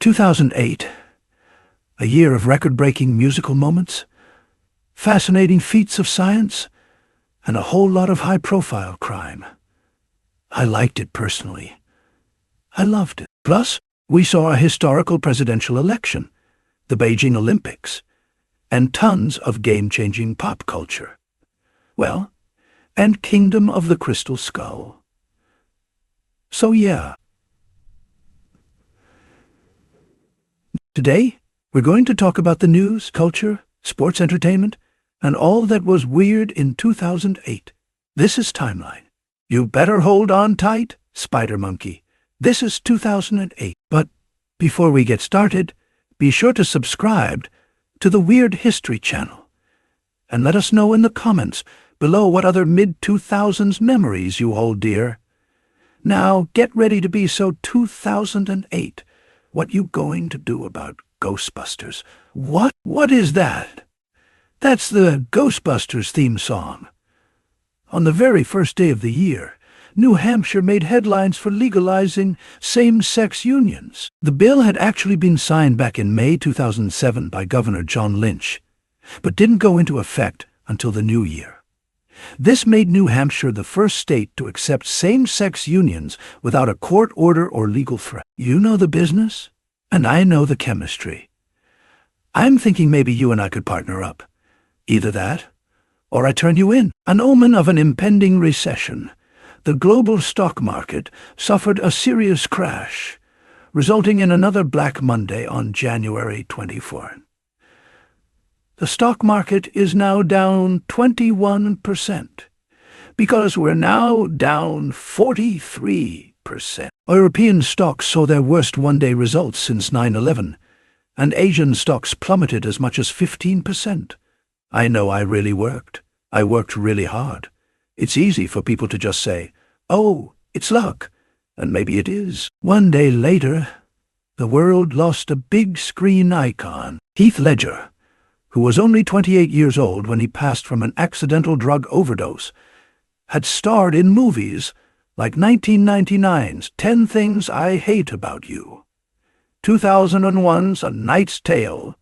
2008, a year of record-breaking musical moments, fascinating feats of science, and a whole lot of high-profile crime. I liked it personally. I loved it. Plus, we saw a historical presidential election, the Beijing Olympics, and tons of game-changing pop culture. Well, and Kingdom of the Crystal Skull. So yeah. Today, we're going to talk about the news, culture, sports entertainment, and all that was weird in 2008. This is Timeline. You better hold on tight, Spider Monkey. This is 2008. But before we get started, be sure to subscribe to the Weird History channel. And let us know in the comments below what other mid-2000s memories you hold dear. Now, get ready to be so 2008. What you going to do about Ghostbusters? What is that? That's the Ghostbusters theme song. On the very first day of the year, New Hampshire made headlines for legalizing same-sex unions. The bill had actually been signed back in May 2007 by Governor John Lynch, but didn't go into effect until the new year. This made New Hampshire the first state to accept same-sex unions without a court order or legal threat. You know the business, and I know the chemistry. I'm thinking maybe you and I could partner up. Either that, or I turn you in. An omen of an impending recession. The global stock market suffered a serious crash, resulting in another Black Monday on January 24. The stock market is now down 21%, because we're now down 43%. European stocks saw their worst one-day results since 9/11, and Asian stocks plummeted as much as 15%. I know I really worked. I worked really hard. It's easy for people to just say, "Oh, it's luck," and maybe it is. One day later, the world lost a big-screen icon. Heath Ledger, who was only 28 years old when he passed from an accidental drug overdose, had starred in movies like 1999's 10 Things I Hate About You, 2001's A Knight's Tale,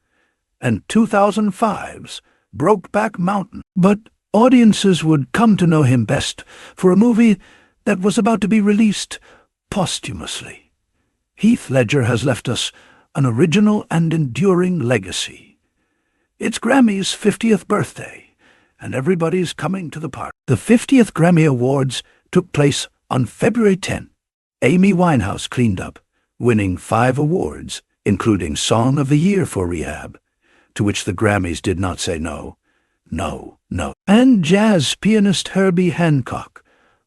and 2005's Brokeback Mountain. But audiences would come to know him best for a movie that was about to be released posthumously. Heath Ledger has left us an original and enduring legacy. It's Grammy's 50th birthday, and everybody's coming to the party. The 50th Grammy Awards took place on February 10. Amy Winehouse cleaned up, winning 5 awards, including Song of the Year for Rehab, to which the Grammys did not say no. No. And jazz pianist Herbie Hancock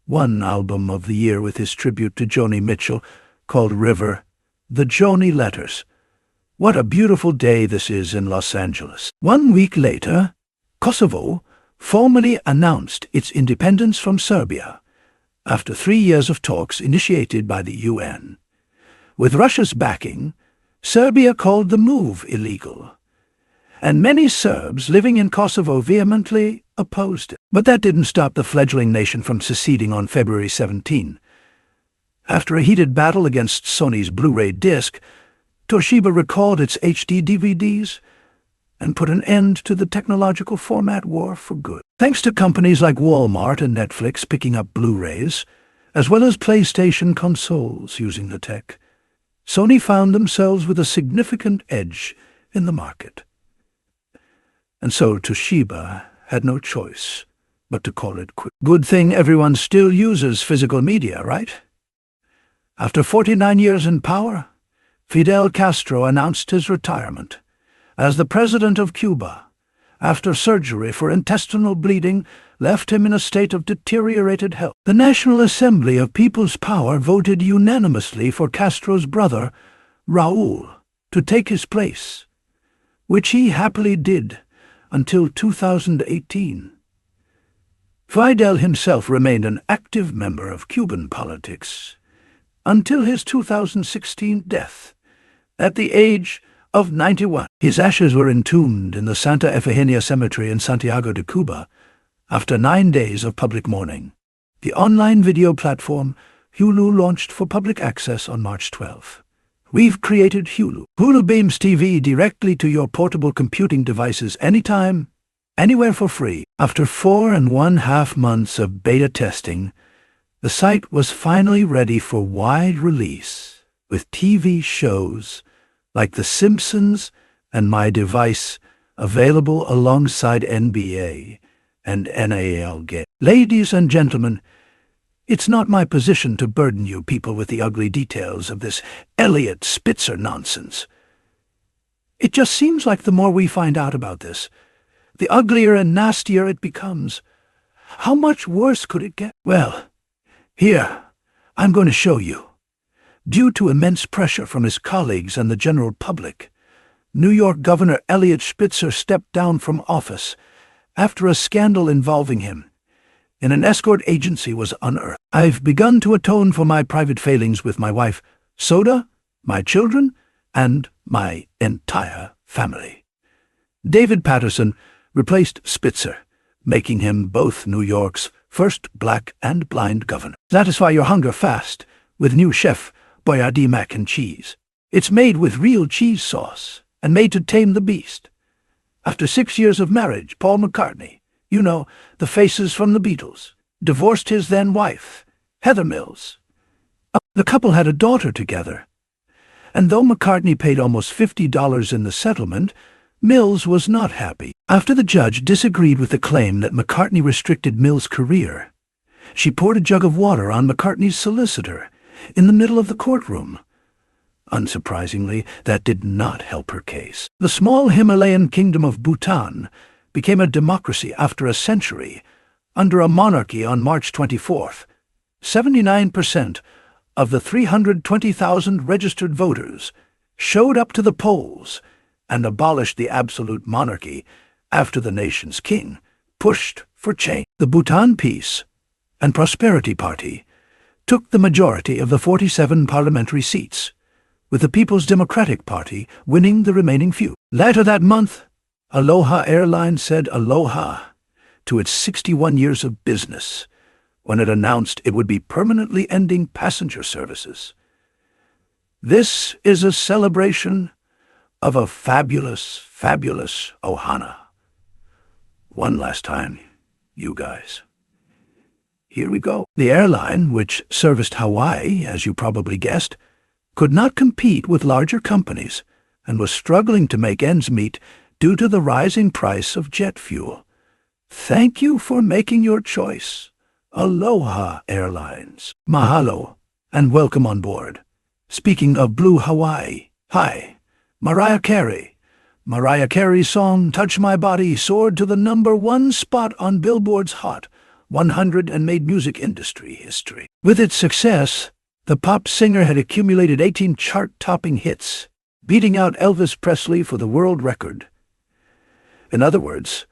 won Album of the Year with his tribute to Joni Mitchell called River, The Joni Letters. What a beautiful day this is in Los Angeles. 1 week later, Kosovo formally announced its independence from Serbia after 3 years of talks initiated by the UN. With Russia's backing, Serbia called the move illegal, and many Serbs living in Kosovo vehemently opposed it. But that didn't stop the fledgling nation from seceding on February 17. After a heated battle against Sony's Blu-ray disc, Toshiba recalled its HD DVDs and put an end to the technological format war for good. Thanks to companies like Walmart and Netflix picking up Blu-rays, as well as PlayStation consoles using the tech, Sony found themselves with a significant edge in the market. And so Toshiba had no choice but to call it quits. Good thing everyone still uses physical media, right? After 49 years in power, Fidel Castro announced his retirement as the president of Cuba, after surgery for intestinal bleeding left him in a state of deteriorated health. The National Assembly of People's Power voted unanimously for Castro's brother, Raúl, to take his place, which he happily did until 2018. Fidel himself remained an active member of Cuban politics until his 2016 death, at the age of 91. His ashes were entombed in the Santa Efigenia Cemetery in Santiago de Cuba after 9 days of public mourning. The online video platform Hulu launched for public access on March 12. We've created Hulu. Hulu beams TV directly to your portable computing devices anytime, anywhere for free. After 4.5 months of beta testing, the site was finally ready for wide release, with TV shows like The Simpsons and My Device available alongside NBA and NAL games. Ladies and gentlemen, it's not my position to burden you people with the ugly details of this Elliot Spitzer nonsense. It just seems like the more we find out about this, the uglier and nastier it becomes. How much worse could it get? Well, here, I'm going to show you. Due to immense pressure from his colleagues and the general public, New York Governor Elliot Spitzer stepped down from office after a scandal involving him in an escort agency was unearthed. I've begun to atone for my private failings with my wife, Soda, my children, and my entire family. David Patterson replaced Spitzer, making him both New York's first black and blind governor. Satisfy your hunger fast with new Chef Boyardee mac and cheese. It's made with real cheese sauce and made to tame the beast. After 6 years of marriage, Paul McCartney, you know, the faces from the Beatles, divorced his then-wife, Heather Mills. The couple had a daughter together, and though McCartney paid almost $50 in the settlement, Mills was not happy. After the judge disagreed with the claim that McCartney restricted Mills' career, she poured a jug of water on McCartney's solicitor in the middle of the courtroom. Unsurprisingly, that did not help her case. The small Himalayan kingdom of Bhutan became a democracy after a century. Under a monarchy on March 24th, 79% of the 320,000 registered voters showed up to the polls and abolished the absolute monarchy after the nation's king pushed for change. The Bhutan Peace and Prosperity Party took the majority of the 47 parliamentary seats, with the People's Democratic Party winning the remaining few. Later that month, Aloha Airlines said aloha to its 61 years of business when it announced it would be permanently ending passenger services. This is a celebration of a fabulous, fabulous ohana. One last time, you guys. Here we go. The airline, which serviced Hawaii, as you probably guessed, could not compete with larger companies and was struggling to make ends meet due to the rising price of jet fuel. Thank you for making your choice, Aloha Airlines. Mahalo, and welcome on board. Speaking of Blue Hawaii, hi, Mariah Carey. Mariah Carey's song Touch My Body soared to the #1 spot on Billboard's Hot 100 and made music industry history. With its success, the pop singer had accumulated 18 chart-topping hits, beating out Elvis Presley for the world record. In other words,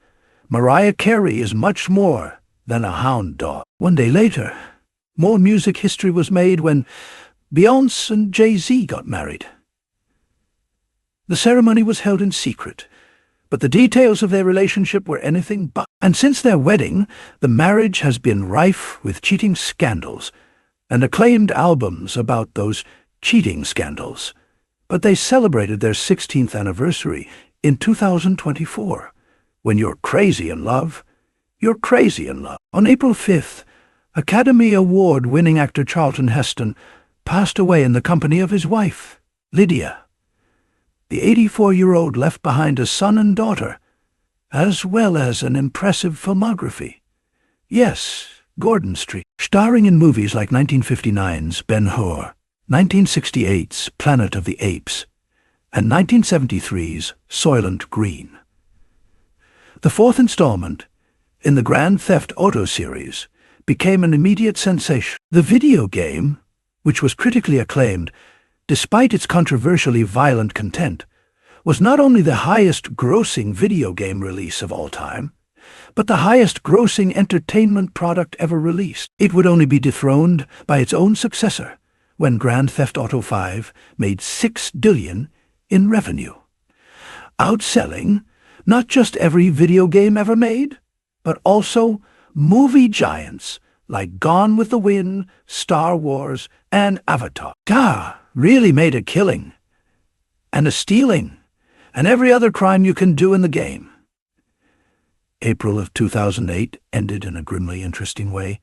Mariah Carey is much more than a hound dog. One day later, more music history was made when Beyoncé and Jay-Z got married. The ceremony was held in secret, but the details of their relationship were anything but. And since their wedding, the marriage has been rife with cheating scandals and acclaimed albums about those cheating scandals. But they celebrated their 16th anniversary in 2024. When you're crazy in love, you're crazy in love. On April 5th, Academy Award-winning actor Charlton Heston passed away in the company of his wife, Lydia. The 84-year-old left behind a son and daughter, as well as an impressive filmography. Yes, Gordon Street. Starring in movies like 1959's Ben-Hur, 1968's Planet of the Apes, and 1973's Soylent Green. The fourth installment in the Grand Theft Auto series became an immediate sensation. The video game, which was critically acclaimed despite its controversially violent content, was not only the highest-grossing video game release of all time, but the highest-grossing entertainment product ever released. It would only be dethroned by its own successor when Grand Theft Auto V made $6 billion in revenue, outselling not just every video game ever made, but also movie giants like Gone with the Wind, Star Wars, and Avatar. Really made a killing and a stealing, and every other crime you can do in the game. April of 2008 ended in a grimly interesting way,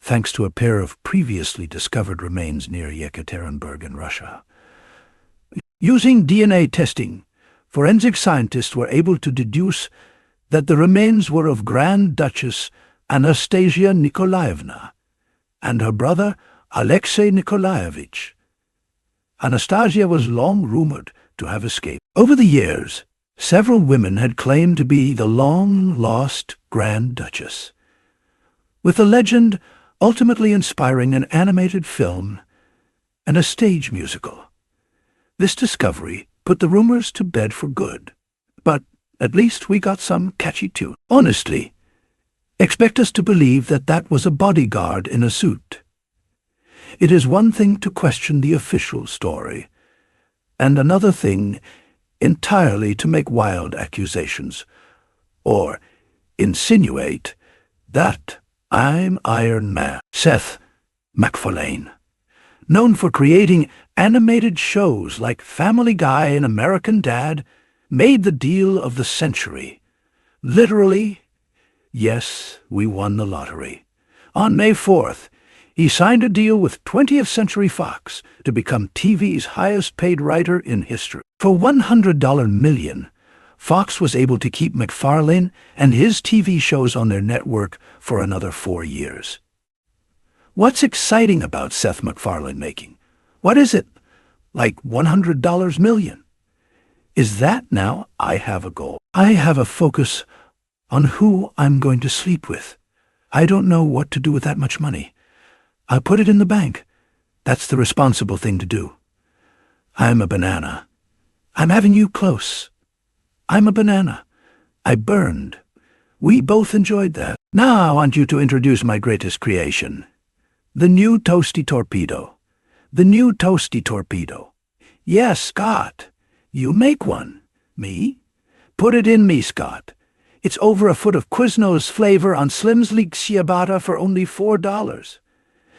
thanks to a pair of previously discovered remains near Yekaterinburg in Russia. Using DNA testing, forensic scientists were able to deduce that the remains were of Grand Duchess Anastasia Nikolaevna and her brother Alexei Nikolaevich. Anastasia was long rumored to have escaped. Over the years, several women had claimed to be the long-lost Grand Duchess, with the legend ultimately inspiring an animated film and a stage musical. This discovery put the rumors to bed for good, but at least we got some catchy tune. Honestly, expect us to believe that that was a bodyguard in a suit. It is one thing to question the official story, and another thing entirely to make wild accusations, or insinuate that I'm Iron Man. Seth MacFarlane, known for creating animated shows like Family Guy and American Dad, made the deal of the century. Literally, yes, we won the lottery. On May 4th, he signed a deal with 20th Century Fox to become TV's highest-paid writer in history. For $100 million, Fox was able to keep MacFarlane and his TV shows on their network for another 4 years. What's exciting about Seth MacFarlane making? What is it? Like $100 million? Is that now I have a goal? I have a focus on who I'm going to sleep with. I don't know what to do with that much money. I'll put it in the bank. That's the responsible thing to do. I'm a banana. I'm having you close. I'm a banana. I burned. We both enjoyed that. Now I want you to introduce my greatest creation. The new Toasty Torpedo. The new Toasty Torpedo. Yes, Scott. You make one. Me? Put it in me, Scott. It's over a foot of Quiznos flavor on Slim's Leak ciabatta for only $4.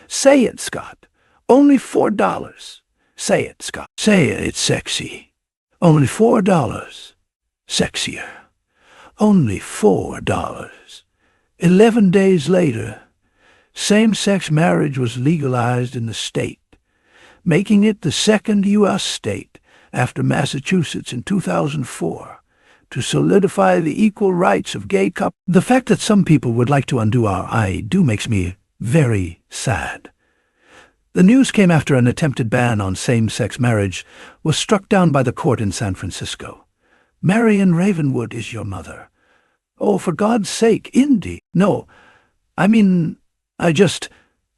Say it, Scott. Only $4. Say it, Scott. Say it, it's sexy. Only $4. Sexier. Only $4. 11 days later, same-sex marriage was legalized in the state, making it the second U.S. state after Massachusetts in 2004 to solidify the equal rights of gay couples. The fact that some people would like to undo our I do makes me very sad. The news came after an attempted ban on same-sex marriage was struck down by the court in San Francisco. Marion Ravenwood is your mother. Oh, for God's sake, Indy. No, I mean, I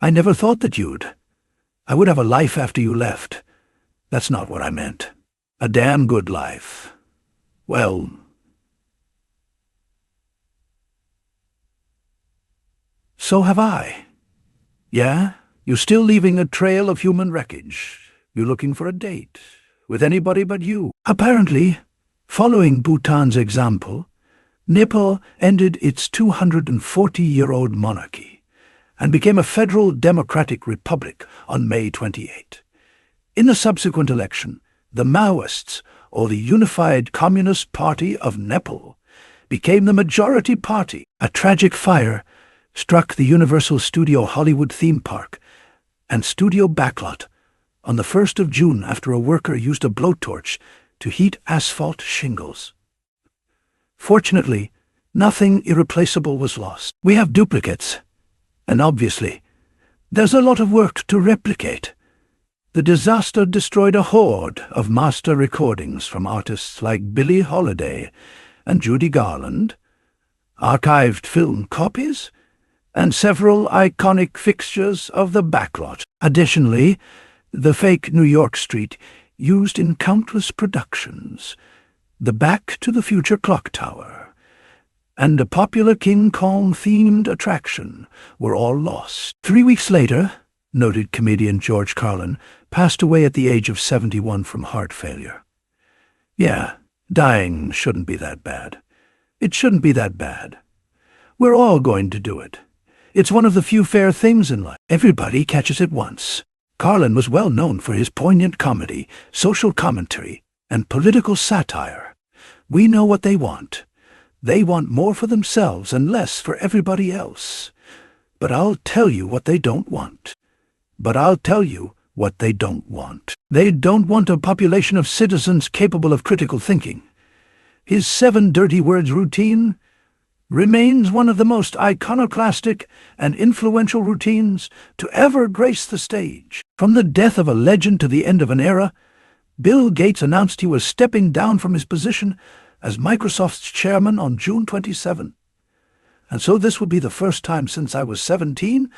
never thought that I would have a life after you left. That's not what I meant. A damn good life. Well, so have I. Yeah? You still leaving a trail of human wreckage. You looking for a date with anybody but you. Apparently, following Bhutan's example, Nepal ended its 240-year-old monarchy and became a federal democratic republic on May 28. In the subsequent election, the Maoists, or the Unified Communist Party of Nepal, became the majority party. A tragic fire struck the Universal Studio Hollywood theme park and studio backlot on the 1st of June after a worker used a blowtorch to heat asphalt shingles. Fortunately, nothing irreplaceable was lost. We have duplicates, and obviously, there's a lot of work to replicate. The disaster destroyed a horde of master recordings from artists like Billie Holiday and Judy Garland, archived film copies, and several iconic fixtures of the backlot. Additionally, the fake New York Street used in countless productions, the Back to the Future clock tower, and a popular King Kong-themed attraction were all lost. 3 weeks later, noted comedian George Carlin passed away at the age of 71 from heart failure. Yeah, dying shouldn't be that bad. It shouldn't be that bad. We're all going to do it. It's one of the few fair things in life. Everybody catches it once. Carlin was well known for his poignant comedy, social commentary, and political satire. We know what they want. They want more for themselves and less for everybody else. But I'll tell you what they don't want. They don't want a population of citizens capable of critical thinking. His 7 dirty words routine remains one of the most iconoclastic and influential routines to ever grace the stage. From the death of a legend to the end of an era, Bill Gates announced he was stepping down from his position as Microsoft's chairman on June 27. And so this will be the first time since I was 17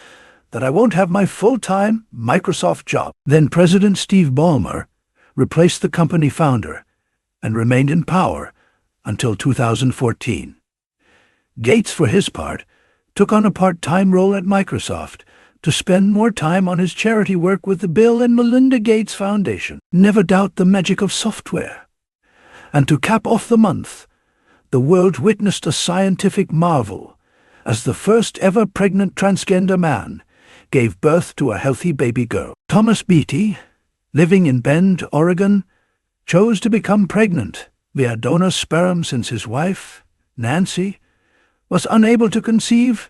that I won't have my full-time Microsoft job. Then President Steve Ballmer replaced the company founder and remained in power until 2014. Gates, for his part, took on a part-time role at Microsoft to spend more time on his charity work with the Bill and Melinda Gates Foundation. Never doubt the magic of software. And to cap off the month, the world witnessed a scientific marvel as the first ever pregnant transgender man gave birth to a healthy baby girl. Thomas Beatty, living in Bend, Oregon, chose to become pregnant via donor sperm since his wife, Nancy, was unable to conceive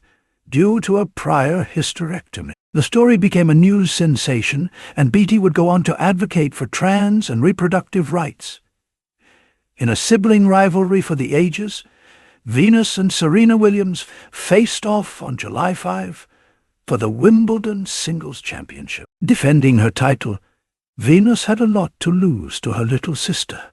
due to a prior hysterectomy. The story became a news sensation, and Beatty would go on to advocate for trans and reproductive rights. In a sibling rivalry for the ages, Venus and Serena Williams faced off on July 5 for the Wimbledon Singles Championship. Defending her title, Venus had a lot to lose to her little sister.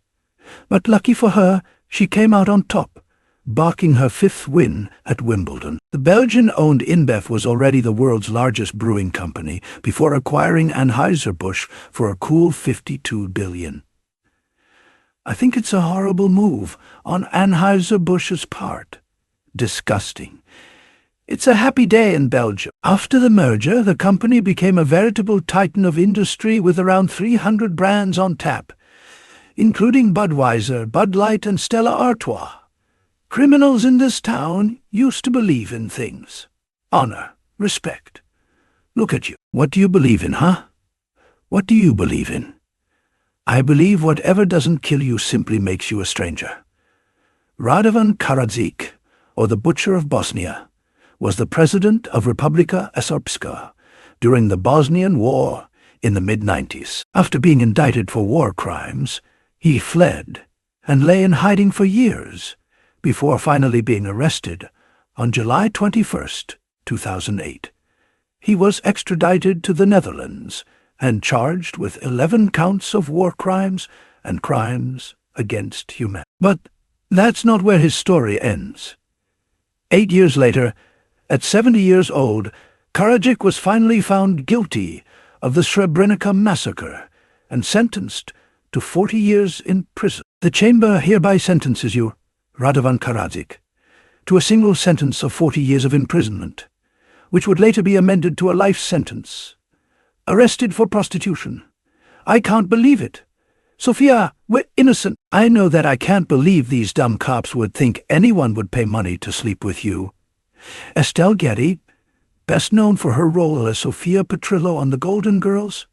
But lucky for her, she came out on top, barking her 5th win at Wimbledon. The Belgian-owned InBev was already the world's largest brewing company before acquiring Anheuser-Busch for a cool $52 billion. I think it's a horrible move on Anheuser-Busch's part. Disgusting. It's a happy day in Belgium. After the merger, the company became a veritable titan of industry with around 300 brands on tap, including Budweiser, Bud Light, and Stella Artois. Criminals in this town used to believe in things. Honor, respect. Look at you. What do you believe in, huh? What do you believe in? I believe whatever doesn't kill you simply makes you a stranger. Radovan Karadzic, or the Butcher of Bosnia, was the president of Republika Srpska during the Bosnian War in the mid-90s. After being indicted for war crimes, he fled and lay in hiding for years before finally being arrested on July 21, 2008. He was extradited to the Netherlands and charged with 11 counts of war crimes and crimes against humanity. But that's not where his story ends. 8 years later, at 70 years old, Karadzic was finally found guilty of the Srebrenica massacre and sentenced to 40 years in prison. The chamber hereby sentences you, Radovan Karadzic, to a single sentence of 40 years of imprisonment, which would later be amended to a life sentence. Arrested for prostitution. I can't believe it. Sophia, we're innocent. I know that I can't believe these dumb cops would think anyone would pay money to sleep with you. Estelle Getty, best known for her role as Sophia Petrillo on The Golden Girls,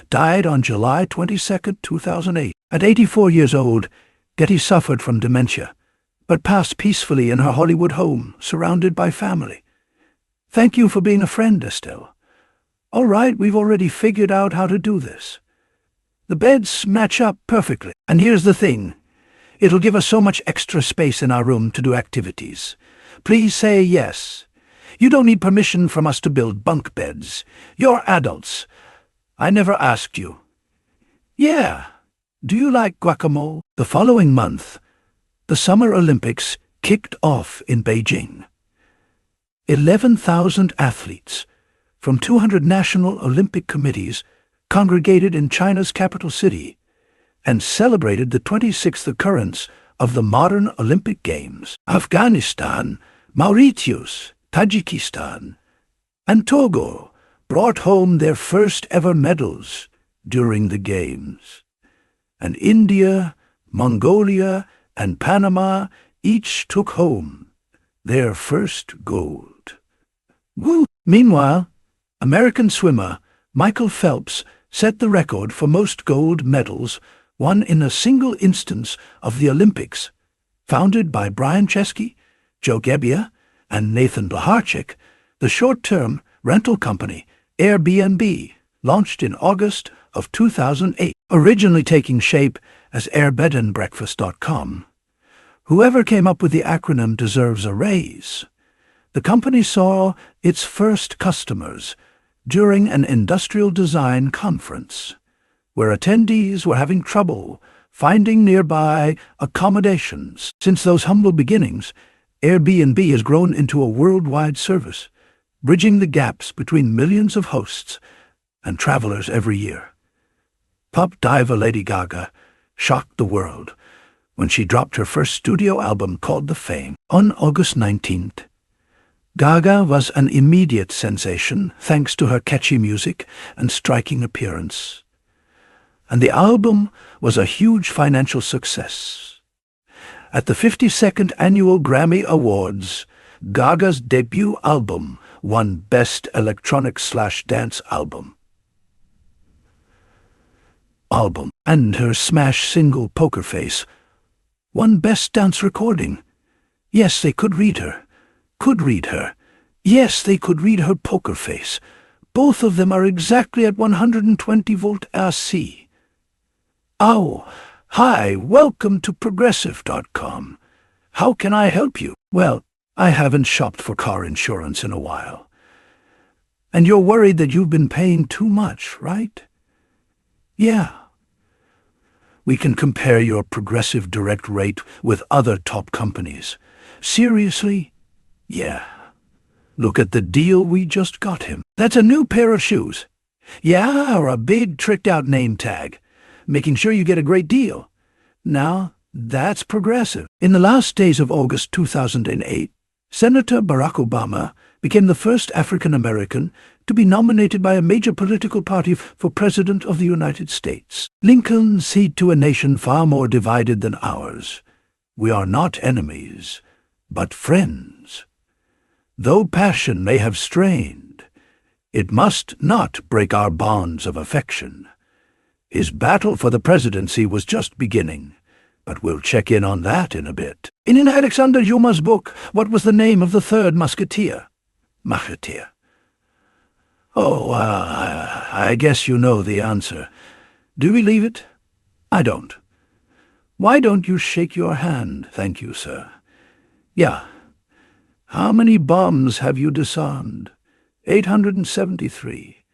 died on July 22, 2008. At 84 years old, Getty suffered from dementia, but passed peacefully in her Hollywood home, surrounded by family. Thank you for being a friend, Estelle. All right, we've already figured out how to do this. The beds match up perfectly. And here's the thing. It'll give us so much extra space in our room to do activities. Please say yes. You don't need permission from us to build bunk beds. You're adults. I never asked you. Yeah. Do you like guacamole? The following month, the Summer Olympics kicked off in Beijing. 11,000 athletes from 200 national Olympic committees congregated in China's capital city and celebrated the 26th occurrence of the modern Olympic Games. Afghanistan, Mauritius, Tajikistan, and Togo brought home their first ever medals during the Games. And India, Mongolia, and Panama each took home their first gold. Woo! Meanwhile, American swimmer Michael Phelps set the record for most gold medals one in a single instance of the Olympics. Founded by Brian Chesky, Joe Gebbia, and Nathan Blacharczyk, the short-term rental company Airbnb launched in August of 2008, originally taking shape as airbedandbreakfast.com. Whoever came up with the acronym deserves a raise. The company saw its first customers during an industrial design conference, where attendees were having trouble finding nearby accommodations. Since those humble beginnings, Airbnb has grown into a worldwide service, bridging the gaps between millions of hosts and travelers every year. Pop diva Lady Gaga shocked the world when she dropped her first studio album called The Fame. On August 19th, Gaga was an immediate sensation thanks to her catchy music and striking appearance. And the album was a huge financial success. At the 52nd Annual Grammy Awards, Gaga's debut album won Best Electronic/Dance Album, and her smash single Poker Face won Best Dance Recording. Yes, they could read her. Yes, they could read her Poker Face. Both of them are exactly at 120 volt AC. Oh, hi, welcome to Progressive.com. How can I help you? Well, I haven't shopped for car insurance in a while. And you're worried that you've been paying too much, right? Yeah. We can compare your Progressive Direct rate with other top companies. Seriously? Yeah. Look at the deal we just got him. That's a new pair of shoes. Yeah, or a big tricked-out name tag, making sure you get a great deal. Now, that's Progressive. In the last days of August 2008, Senator Barack Obama became the first African American to be nominated by a major political party for President of the United States. Lincoln said to a nation far more divided than ours, "We are not enemies, but friends. Though passion may have strained, it must not break our bonds of affection." His battle for the presidency was just beginning, but we'll check in on that in a bit. In Alexander Dumas' book, what was the name of the third musketeer? Musketeer. Oh, I guess you know the answer. Do we leave it? I don't. Why don't you shake your hand? Thank you, sir. Yeah. How many bombs have you disarmed? 873.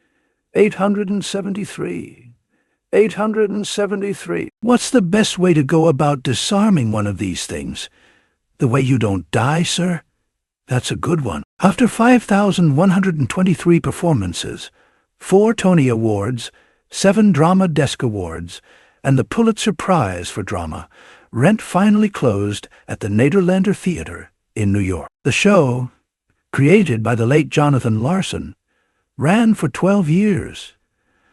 873. 873. What's the best way to go about disarming one of these things? The way you don't die, sir? That's a good one. After 5,123 performances, 4 Tony Awards, 7 Drama Desk Awards, and the Pulitzer Prize for Drama, Rent finally closed at the Nederlander Theater in New York. The show, created by the late Jonathan Larson, ran for 12 years,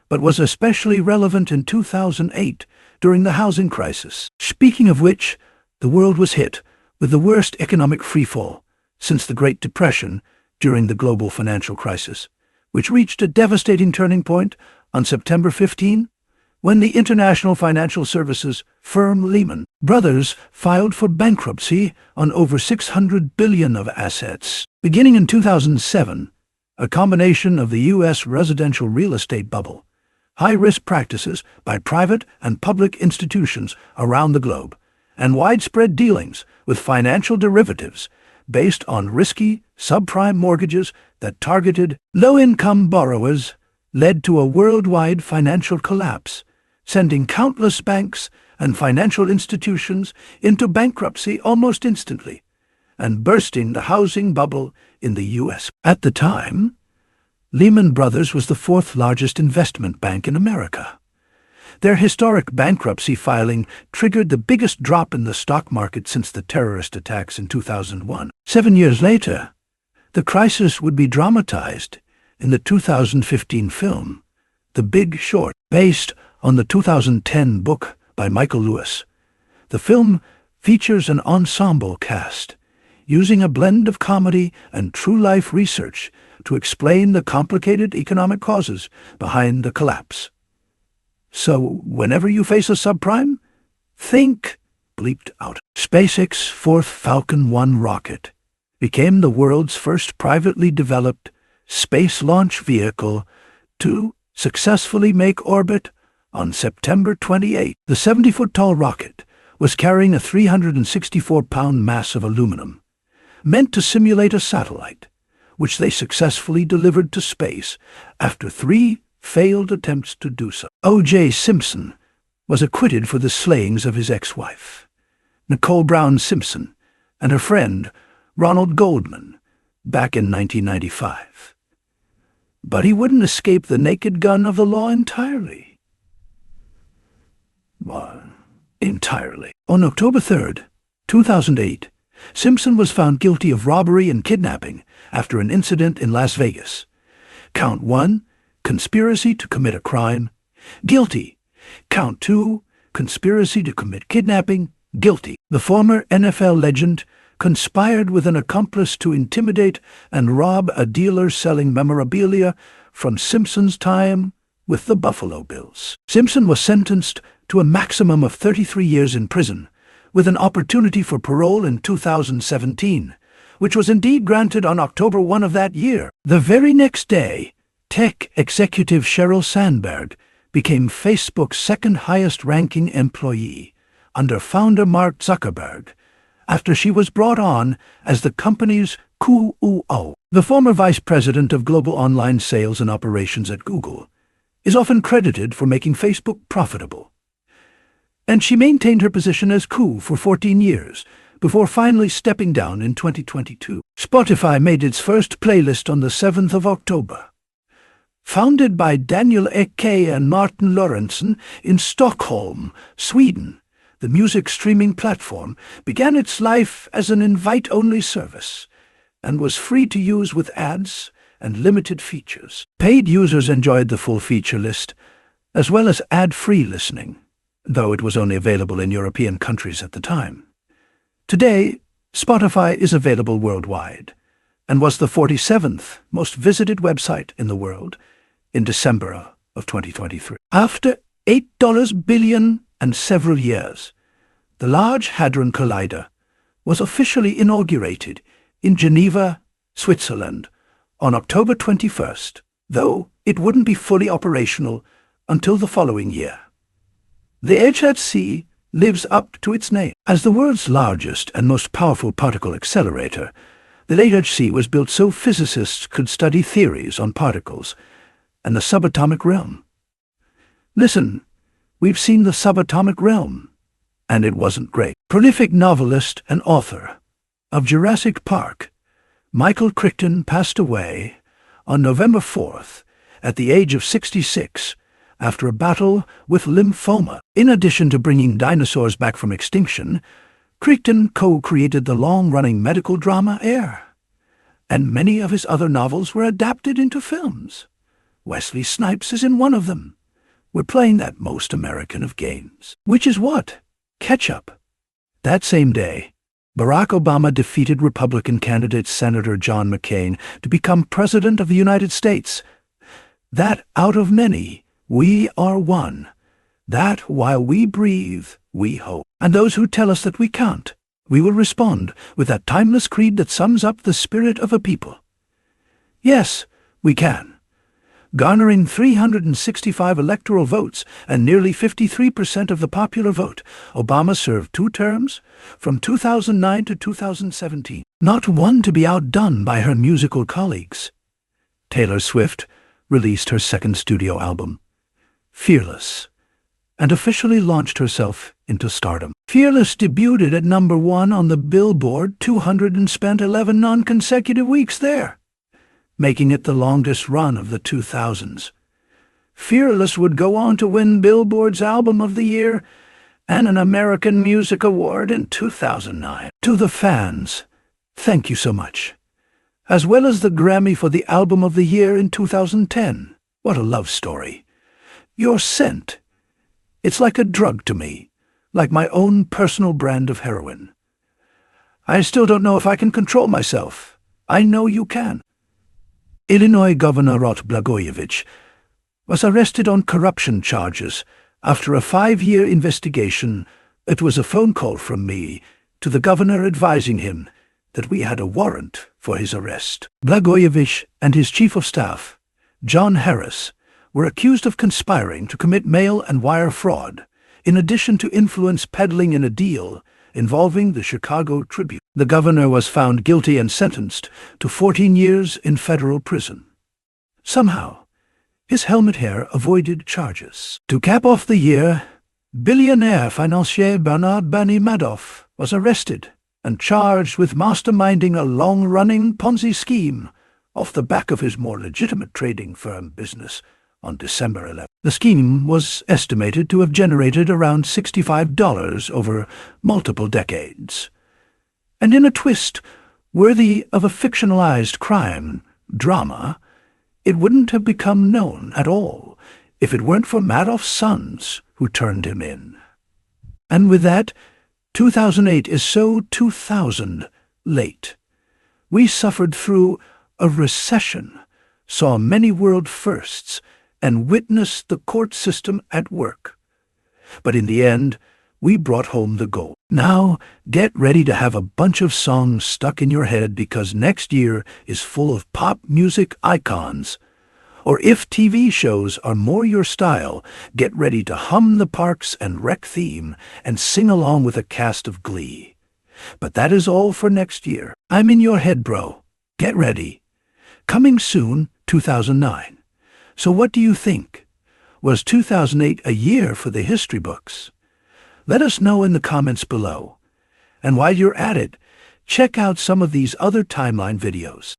but was especially relevant in 2008 during the housing crisis. Speaking of which, the world was hit with the worst economic freefall since the Great Depression during the global financial crisis, which reached a devastating turning point on September 15, when the international financial services firm Lehman Brothers filed for bankruptcy on over $600 billion of assets. Beginning in 2007, a combination of the U.S. residential real estate bubble, high-risk practices by private and public institutions around the globe, and widespread dealings with financial derivatives based on risky, subprime mortgages that targeted low-income borrowers led to a worldwide financial collapse, sending countless banks and financial institutions into bankruptcy almost instantly, and bursting the housing bubble in the U.S. At the time, Lehman Brothers was the 4th largest investment bank in America. Their historic bankruptcy filing triggered the biggest drop in the stock market since the terrorist attacks in 2001. 7 years later, the crisis would be dramatized in the 2015 film, The Big Short, based on the 2010 book by Michael Lewis. The film features an ensemble cast, using a blend of comedy and true-life research to explain the complicated economic causes behind the collapse. So whenever you face a subprime, think bleeped out. SpaceX's fourth Falcon 1 rocket became the world's first privately developed space launch vehicle to successfully make orbit on September 28. The 70-foot-tall rocket was carrying a 364-pound mass of aluminum, meant to simulate a satellite, which they successfully delivered to space after 3 failed attempts to do so. O.J. Simpson was acquitted for the slayings of his ex-wife, Nicole Brown Simpson, and her friend, Ronald Goldman, back in 1995. But he wouldn't escape the naked gun of the law entirely. Entirely. On October 3, 2008, Simpson was found guilty of robbery and kidnapping after an incident in Las Vegas. Count 1, conspiracy to commit a crime, guilty. Count 2, conspiracy to commit kidnapping, guilty. The former NFL legend conspired with an accomplice to intimidate and rob a dealer selling memorabilia from Simpson's time with the Buffalo Bills. Simpson was sentenced to a maximum of 33 years in prison, with an opportunity for parole in 2017, which was indeed granted on October 1 of that year. The very next day, tech executive Sheryl Sandberg became Facebook's second-highest-ranking employee, under founder Mark Zuckerberg, after she was brought on as the company's COO. The former vice president of global online sales and operations at Google is often credited for making Facebook profitable, and she maintained her position as COO for 14 years, before finally stepping down in 2022. Spotify made its first playlist on the 7th of October. Founded by Daniel Ek and Martin Lorentzen in Stockholm, Sweden, the music streaming platform began its life as an invite-only service and was free to use with ads and limited features. Paid users enjoyed the full feature list, as well as ad-free listening, though it was only available in European countries at the time. Today, Spotify is available worldwide and was the 47th most visited website in the world in December of 2023. After $8 billion and several years, the Large Hadron Collider was officially inaugurated in Geneva, Switzerland, on October 21st, though it wouldn't be fully operational until the following year. The LHC lives up to its name. As the world's largest and most powerful particle accelerator, the LHC was built so physicists could study theories on particles and the subatomic realm. Listen, we've seen the subatomic realm, and it wasn't great. Prolific novelist and author of Jurassic Park, Michael Crichton passed away on November 4th at the age of 66 after a battle with lymphoma. In addition to bringing dinosaurs back from extinction, Crichton co-created the long-running medical drama Air, and many of his other novels were adapted into films. Wesley Snipes is in one of them. We're playing that most American of games. Which is what? Ketchup. That same day, Barack Obama defeated Republican candidate Senator John McCain to become President of the United States. That out of many, we are one. That while we breathe, we hope. And those who tell us that we can't, we will respond with that timeless creed that sums up the spirit of a people. Yes, we can. Garnering 365 electoral votes and nearly 53% of the popular vote, Obama served 2 terms, from 2009 to 2017. Not one to be outdone by her musical colleagues. Taylor Swift released her second studio album, Fearless, and officially launched herself into stardom. Fearless debuted at number 1 on the Billboard 200 and spent 11 non-consecutive weeks there, making it the longest run of the 2000s. Fearless would go on to win Billboard's Album of the Year and an American Music Award in 2009. To the fans, thank you so much, as well as the Grammy for the Album of the Year in 2010. What a love story. Your scent. It's like a drug to me, like my own personal brand of heroin. I still don't know if I can control myself. I know you can. Illinois Governor Rod Blagojevich was arrested on corruption charges. After a 5-year investigation, it was a phone call from me to the governor advising him that we had a warrant for his arrest. Blagojevich and his chief of staff, John Harris, were accused of conspiring to commit mail and wire fraud, in addition to influence peddling in a deal involving the Chicago Tribune. The governor was found guilty and sentenced to 14 years in federal prison. Somehow, his helmet hair avoided charges. To cap off the year, billionaire financier Bernard Bernie Madoff was arrested and charged with masterminding a long-running Ponzi scheme off the back of his more legitimate trading firm business on December 11th. The scheme was estimated to have generated around $65 over multiple decades. And in a twist worthy of a fictionalized crime drama, it wouldn't have become known at all if it weren't for Madoff's sons who turned him in. And with that, 2008 is so 2000 late. We suffered through a recession, saw many world firsts, and witnessed the court system at work. But in the end, we brought home the gold. Now, get ready to have a bunch of songs stuck in your head because next year is full of pop music icons. Or if TV shows are more your style, get ready to hum the Parks and Rec theme and sing along with a cast of Glee. But that is all for next year. I'm in your head, bro. Get ready. Coming soon, 2009. So what do you think? Was 2008 a year for the history books? Let us know in the comments below. And while you're at it, check out some of these other timeline videos.